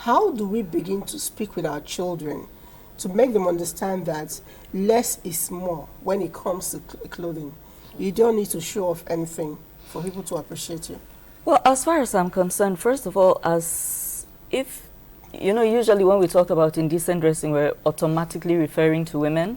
how do we begin to speak with our children to make them understand that less is more when it comes to clothing? You don't need to show off anything for people to appreciate you. Well, as far as I'm concerned, first of all, as if, usually when we talk about indecent dressing, we're automatically referring to women,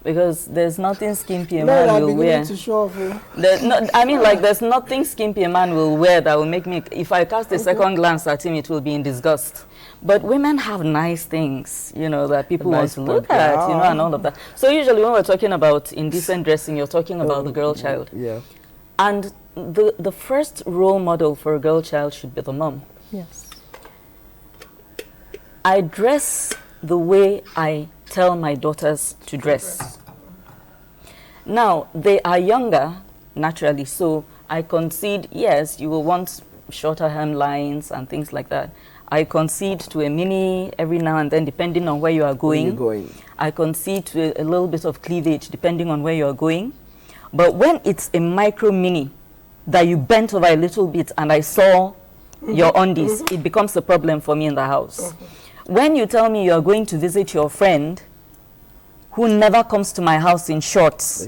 because there's nothing skimpy a man will wear. To show off, there's nothing skimpy a man will wear that will make me, if I cast a second glance at him, it will be in disgust. But women have nice things, that people want to look at, and all of that. So usually when we're talking about indecent dressing, you're talking about the girl child. Yeah. And the first role model for a girl child should be the mom. Yes. I dress the way I tell my daughters to dress. Now, they are younger, naturally, so I concede, yes, you will want shorter hemlines and things like that. I concede to a mini every now and then, depending on where you are going. I concede to a little bit of cleavage, depending on where you are going. But when it's a micro mini that you bent over a little bit and I saw your undies, it becomes a problem for me in the house. When you tell me you are going to visit your friend who never comes to my house in shorts,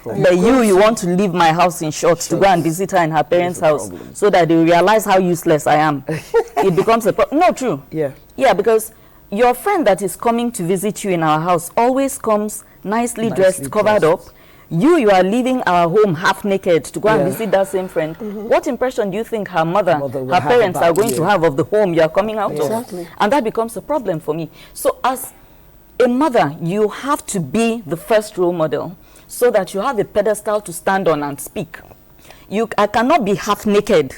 but you want to leave my house in shorts to go and visit her in her parents' house so that they realize how useless I am, it becomes a problem. No, true. Yeah, because your friend that is coming to visit you in our house always comes nicely dressed, covered up. You are leaving our home half naked to go and visit that same friend. What impression do you think her mother her parents are going to have of the home you are coming out of? And that becomes a problem for me. So as a mother, you have to be the first role model so that you have a pedestal to stand on and speak. I cannot be half naked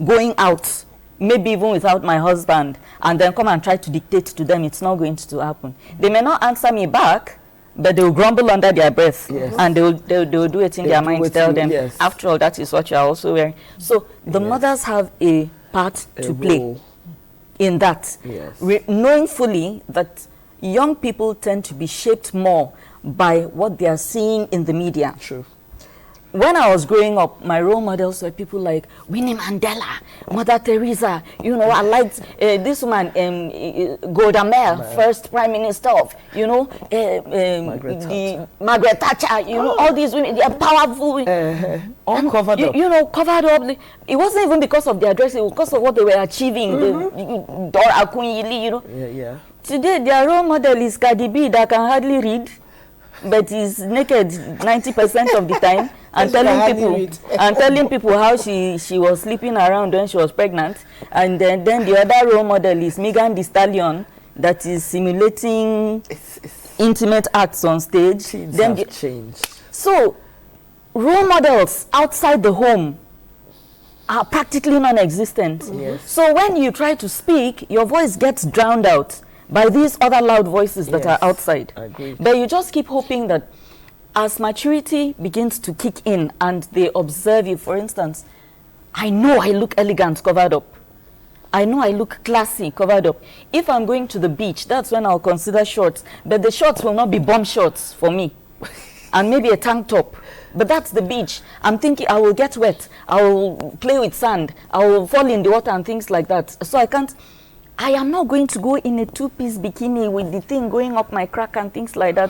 going out, maybe even without my husband, and then come and try to dictate to them. It's not going to happen. They may not answer me back, but they will grumble under their breath, and they will do it in their mind to tell them, after all, that is what you are also wearing. So the mothers have a part to play in that, knowing fully that young people tend to be shaped more by what they are seeing in the media. True. When I was growing up, my role models were people like Winnie Mandela, Mother Teresa. I liked this woman, Golda Meir, first Prime Minister of, Margaret Thatcher. All these women, they are powerful. All covered up. Covered up. It wasn't even because of their dress; it was because of what they were achieving. Dora Akunyili, Today, their role model is Cardi B that can hardly read, but is naked 90% of the time, and telling people how she was sleeping around when she was pregnant. And then the other role model is Megan Thee Stallion, that is simulating intimate acts on stage. Changed. So role models outside the home are practically non-existent. So when you try to speak, your voice gets drowned out by these other loud voices that are outside. But you just keep hoping that as maturity begins to kick in and they observe you, for instance, I know I look elegant covered up. I know I look classy covered up. If I'm going to the beach, that's when I'll consider shorts. But the shorts will not be bomb shorts for me. And maybe a tank top. But that's the beach. I'm thinking I will get wet. I will play with sand. I will fall in the water and things like that. So I am not going to go in a two-piece bikini with the thing going up my crack and things like that.